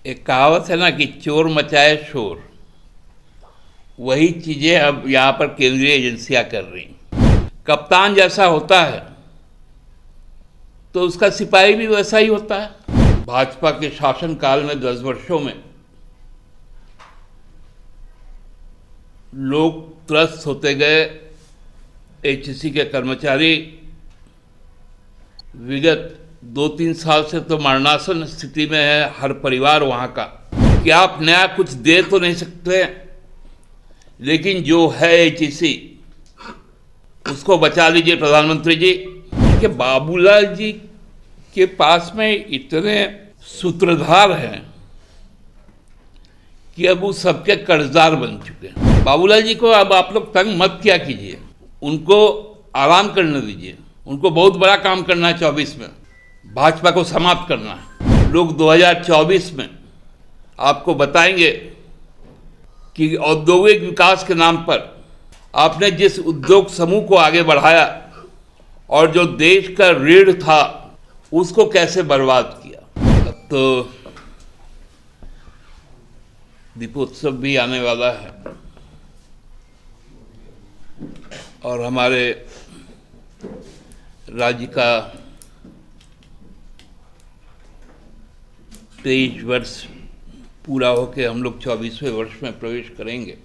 एक कहावत है ना कि चोर मचाए शोर। वही चीजें अब यहाँ पर केंद्रीय एजेंसियां कर रही। कप्तान जैसा होता है तो उसका सिपाही भी वैसा ही होता है। भाजपा के शासनकाल में 10 वर्षों में लोग त्रस्त होते गए। एचईसी के कर्मचारी विगत 2-3 साल से तो मरणासन स्थिति में है, हर परिवार वहां का। कि आप नया कुछ दे तो नहीं सकते, लेकिन जो है एचईसी उसको बचा लीजिए प्रधानमंत्री जी। कि बाबूलाल जी के पास में इतने सूत्रधार हैं कि अब वो सबके कर्जदार बन चुके हैं। बाबूलाल जी को अब आप लोग तंग मत किया कीजिए, उनको आराम करने दीजिए। उनको बहुत बड़ा काम करना है 24 में, भाजपा को समाप्त करना है। लोग 2024 में आपको बताएंगे कि औद्योगिक विकास के नाम पर आपने जिस उद्योग समूह को आगे बढ़ाया और जो देश का रीढ़ था उसको कैसे बर्बाद किया। अब तो दीपोत्सव भी आने वाला है और हमारे राज्य का 23 वर्ष पूरा होकर हम लोग 24वें वर्ष में प्रवेश करेंगे।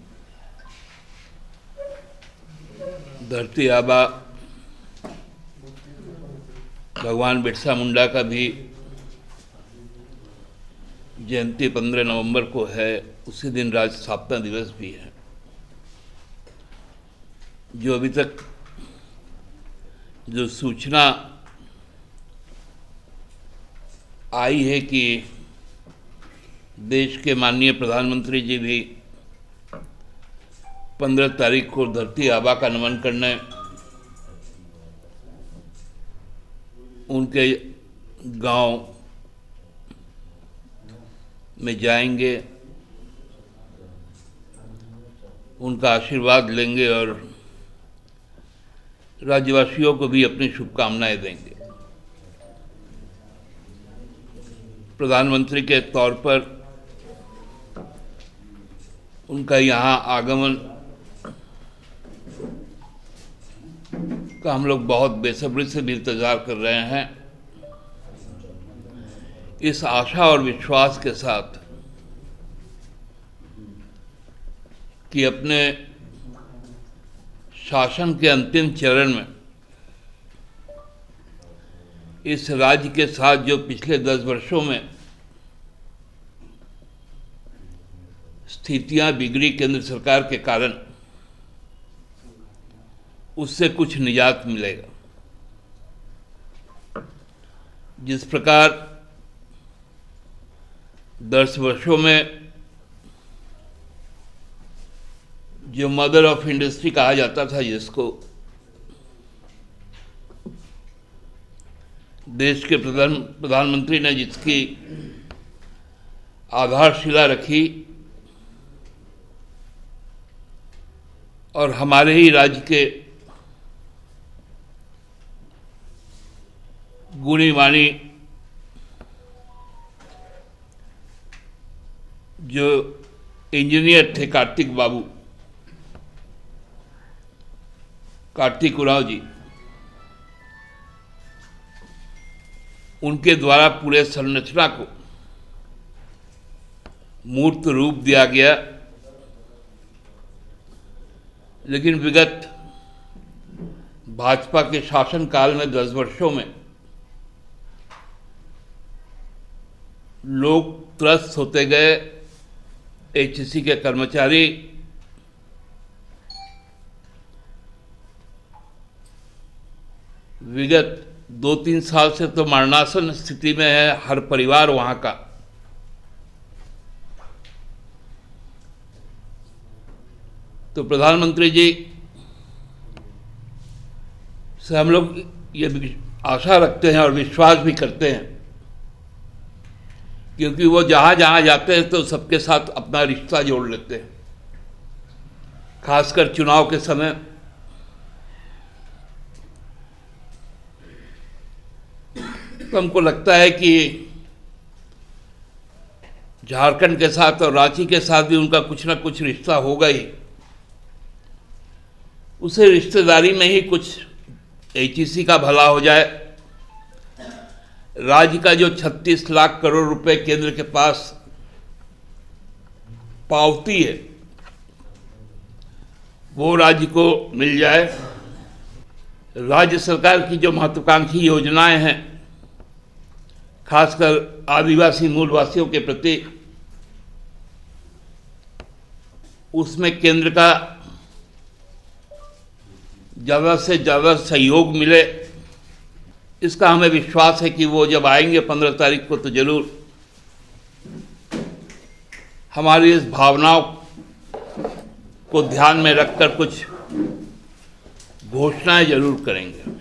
धरती आबा भगवान बिरसा मुंडा का भी जयंती 15 नवंबर को है। उसी दिन राज्य स्थापना दिवस भी है। जो अभी तक जो सूचना आई है कि देश के माननीय प्रधानमंत्री जी भी 15 तारीख को धरती आबा का नमन करने उनके गांव में जाएंगे, उनका आशीर्वाद लेंगे और राज्यवासियों को भी अपनी शुभकामनाएं देंगे। प्रधानमंत्री के तौर पर उनका यहाँ आगमन का हम लोग बहुत बेसब्री से भी इंतजार कर रहे हैं। इस आशा और विश्वास के साथ कि अपने शासन के अंतिम चरण में इस राज्य के साथ जो पिछले 10 वर्षों में स्थितियां बिगड़ी केंद्र सरकार के कारण, उससे कुछ निजात मिलेगा। जिस प्रकार 10 वर्षों में जो मदर ऑफ इंडस्ट्री कहा जाता था, जिसको देश के प्रधानमंत्री ने जिसकी आधारशिला रखी और हमारे ही राज्य के गुणी मानी जो इंजीनियर थे कार्तिक उरांव जी, उनके द्वारा पूरे संरचना को मूर्त रूप दिया गया। लेकिन विगत भाजपा के शासनकाल में 10 वर्षों में लोग त्रस्त होते गए। एचईसी के कर्मचारी विगत 2-3 साल से तो मरणासन स्थिति में है, हर परिवार वहां का। तो प्रधानमंत्री जी से हम लोग ये आशा रखते हैं और विश्वास भी करते हैं, क्योंकि वो जहां जहां जाते हैं तो सबके साथ अपना रिश्ता जोड़ लेते हैं। खासकर चुनाव के समय तो हमको लगता है कि झारखंड के साथ और रांची के साथ भी उनका कुछ ना कुछ रिश्ता होगा ही। उसे रिश्तेदारी में ही कुछ एचईसी का भला हो जाए। राज्य का जो 36 लाख करोड़ रुपए केंद्र के पास पावती है वो राज्य को मिल जाए। राज्य सरकार की जो महत्वाकांक्षी योजनाएं हैं, खासकर आदिवासी मूलवासियों के प्रति, उसमें केंद्र का ज़्यादा से ज़्यादा सहयोग मिले। इसका हमें विश्वास है कि वो जब आएंगे 15 तारीख को तो जरूर हमारी इस भावनाओं को ध्यान में रखकर कुछ घोषणाएं जरूर करेंगे,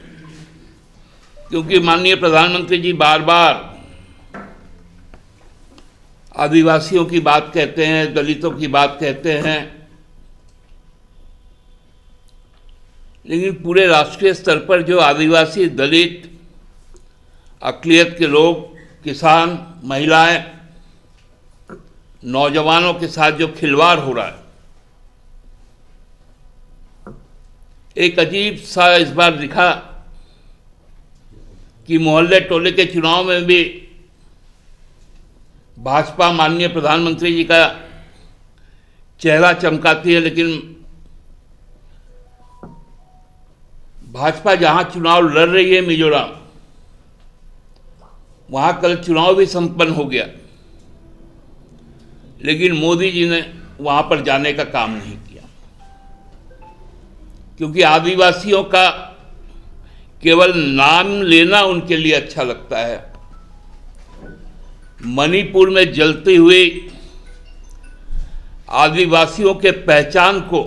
क्योंकि माननीय प्रधानमंत्री जी बार बार आदिवासियों की बात कहते हैं, दलितों की बात कहते हैं, लेकिन पूरे राष्ट्रीय स्तर पर जो आदिवासी, दलित, अक़लियत के लोग, किसान, महिलाएं, नौजवानों के साथ जो खिलवाड़ हो रहा है, एक अजीब सा इस बार दिखा कि मोहल्ले टोले के चुनाव में भी भाजपा माननीय प्रधानमंत्री जी का चेहरा चमकाती है, लेकिन भाजपा जहां चुनाव लड़ रही है मिजोरम, वहां कल चुनाव भी संपन्न हो गया, लेकिन मोदी जी ने वहां पर जाने का काम नहीं किया, क्योंकि आदिवासियों का केवल नाम लेना उनके लिए अच्छा लगता है। मणिपुर में जलती हुई आदिवासियों के पहचान को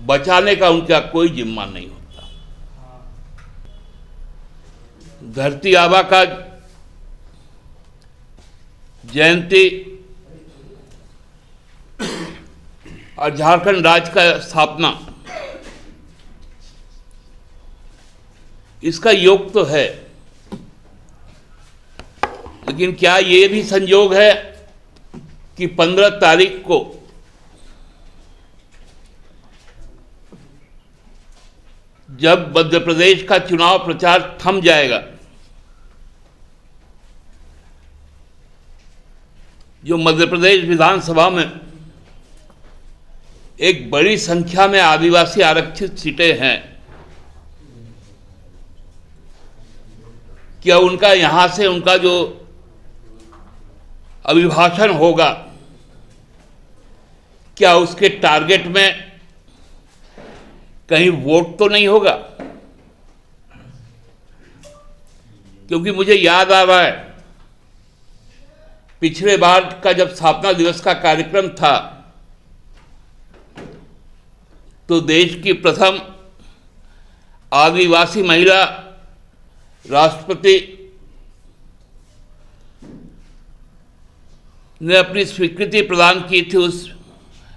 बचाने का उनका कोई जिम्मा नहीं होता। धरती आबा का जयंती और झारखंड राज्य का स्थापना, इसका योग तो है, लेकिन क्या ये भी संयोग है कि 15 तारीख को जब मध्य प्रदेश का चुनाव प्रचार थम जाएगा, जो मध्य प्रदेश विधानसभा में एक बड़ी संख्या में आदिवासी आरक्षित सीटें हैं, क्या उनका यहां से उनका जो अभिभाषण होगा, क्या उसके टारगेट में कहीं वोट तो नहीं होगा? क्योंकि मुझे याद आ रहा है पिछले बार का जब स्थापना दिवस का कार्यक्रम था तो देश की प्रथम आदिवासी महिला राष्ट्रपति ने अपनी स्वीकृति प्रदान की थी उस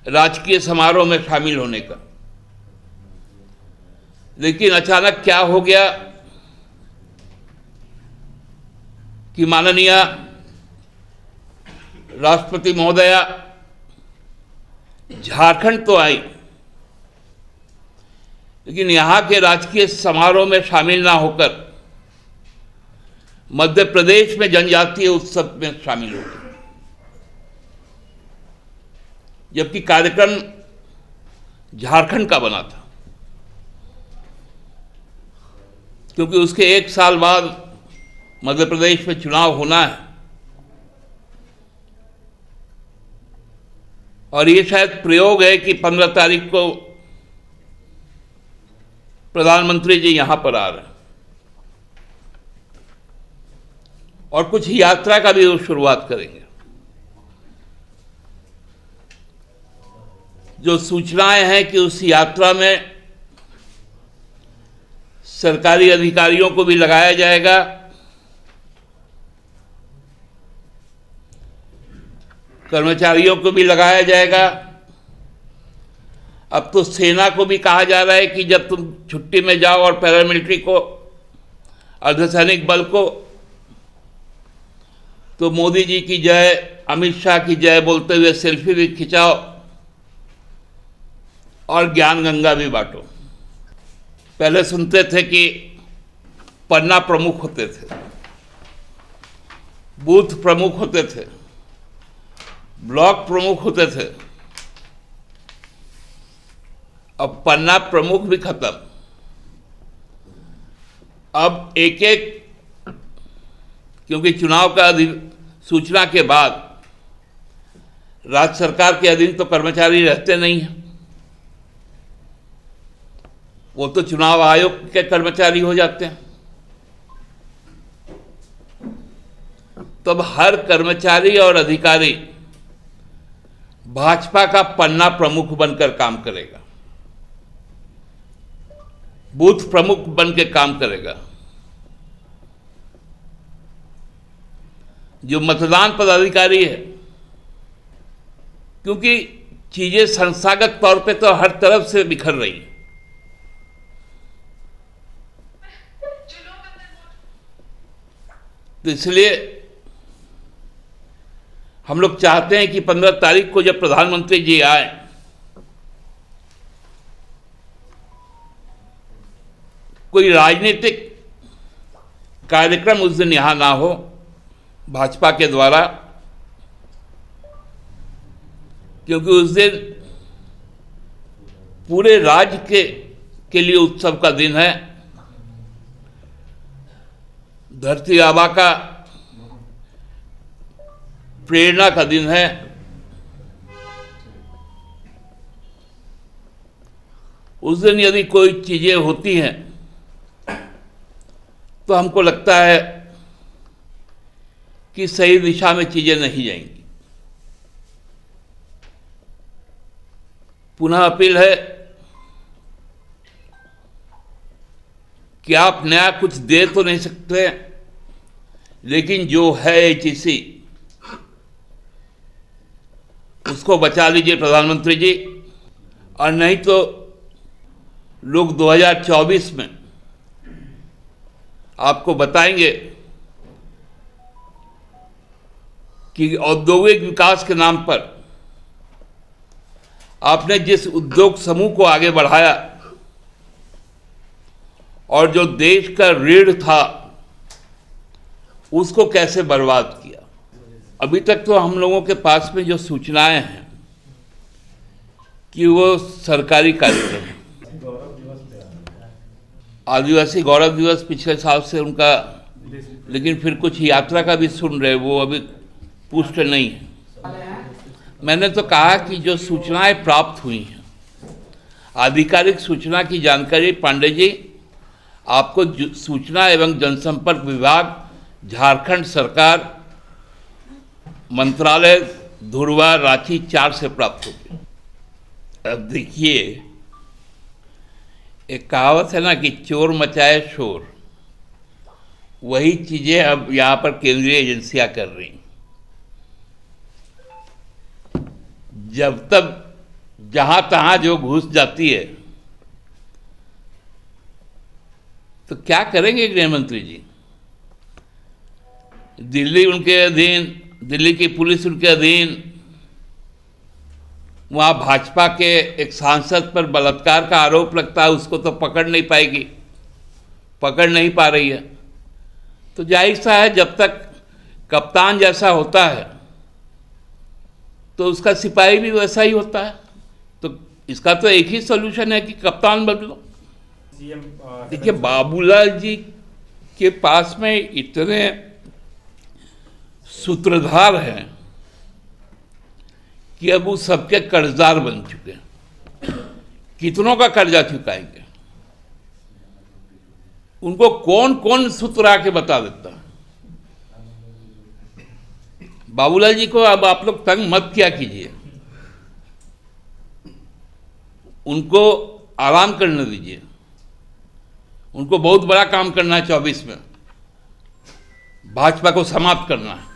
राजकीय समारोह में शामिल होने का। लेकिन अचानक क्या हो गया कि माननीय राष्ट्रपति महोदया झारखंड तो आई, लेकिन यहां के राजकीय समारोह में शामिल ना होकर मध्य प्रदेश में जनजातीय उत्सव में शामिल हो गई, जबकि कार्यक्रम झारखंड का बना था। क्योंकि उसके 1 साल बाद मध्य प्रदेश में चुनाव होना है और ये शायद प्रयोग है कि 15 तारीख को प्रधानमंत्री जी यहां पर आ रहे हैं और कुछ यात्रा का भी वो शुरुआत करेंगे। जो सूचनाएं हैं कि उस यात्रा में सरकारी अधिकारियों को भी लगाया जाएगा, कर्मचारियों को भी लगाया जाएगा। अब तो सेना को भी कहा जा रहा है कि जब तुम छुट्टी में जाओ और पैरामिलिट्री को, अर्धसैनिक बल को, तो मोदी जी की जय, अमित शाह की जय बोलते हुए सेल्फी भी खिंचाओ और ज्ञान गंगा भी बांटो। पहले सुनते थे कि पन्ना प्रमुख होते थे, बूथ प्रमुख होते थे, ब्लॉक प्रमुख होते थे। अब पन्ना प्रमुख भी खत्म। अब एक एक, क्योंकि चुनाव का सूचना के बाद राज्य सरकार के अधीन तो कर्मचारी रहते नहीं हैं, वो तो चुनाव आयोग के कर्मचारी हो जाते हैं। तब हर कर्मचारी और अधिकारी भाजपा का पन्ना प्रमुख बनकर काम करेगा, बूथ प्रमुख बन के काम करेगा। जो मतदान पदाधिकारी है, क्योंकि चीजें संस्थागत तौर पे तो हर तरफ से बिखर रही है, तो इसलिए हम लोग चाहते हैं कि 15 तारीख को जब प्रधानमंत्री जी आए, कोई राजनीतिक कार्यक्रम उस दिन यहां ना हो भाजपा के द्वारा, क्योंकि उस दिन पूरे राज्य के लिए उत्सव का दिन है। धरती आबा का प्रेरणा का दिन है। उस दिन यदि कोई चीजें होती हैं तो हमको लगता है कि सही दिशा में चीजें नहीं जाएंगी। पुनः अपील है कि आप नया कुछ दे तो नहीं सकते, लेकिन जो है एचईसी उसको बचा लीजिए प्रधानमंत्री जी, और नहीं तो लोग 2024 में आपको बताएंगे कि औद्योगिक विकास के नाम पर आपने जिस उद्योग समूह को आगे बढ़ाया और जो देश का रीढ़ था उसको कैसे बर्बाद किया। अभी तक तो हम लोगों के पास में जो सूचनाएं हैं कि वो सरकारी कार्यक्रम है। आदिवासी गौरव दिवस पिछले साल से उनका, लेकिन फिर कुछ यात्रा का भी सुन रहे, वो अभी पुष्ट नहीं है। मैंने तो कहा कि जो सूचनाएं प्राप्त हुई हैं, आधिकारिक सूचना की जानकारी पांडे जी आपको सूचना एवं जनसंपर्क विभाग, झारखंड सरकार, मंत्रालय, धुरवा, रांची 4 से प्राप्त होगी। अब देखिए, एक कहावत है ना कि चोर मचाए शोर, वही चीजें अब यहां पर केंद्रीय एजेंसियां कर रही। जब तक जहां तहां जो घुस जाती है तो क्या करेंगे गृह मंत्री जी? दिल्ली उनके अधीन, दिल्ली की पुलिस उनके अधीन, वहां भाजपा के एक सांसद पर बलात्कार का आरोप लगता है, उसको तो पकड़ नहीं पाएगी, पकड़ नहीं पा रही है। तो जाहिर सा है जब तक कप्तान जैसा होता है तो उसका सिपाही भी वैसा ही होता है। तो इसका तो एक ही सॉल्यूशन है कि कप्तान बदलो। देखिए, बाबूलाल जी के पास में इतने सूत्रधार हैं कि अब वो सबके कर्जदार बन चुके हैं। कितनों का कर्जा चुकाएंगे? उनको कौन कौन सूत्र आके बता देता है। बाबूलाल जी को अब आप लोग तंग मत किया कीजिए, उनको आराम करने दीजिए। उनको बहुत बड़ा काम करना है 24 में, भाजपा को समाप्त करना है।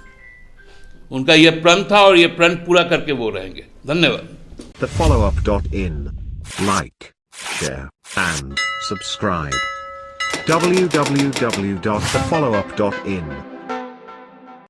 उनका यह प्रण था और यह प्रण पूरा करके वो रहेंगे। धन्यवाद। TheFollowUp.in. Like, share, and subscribe. www.thefollowup.in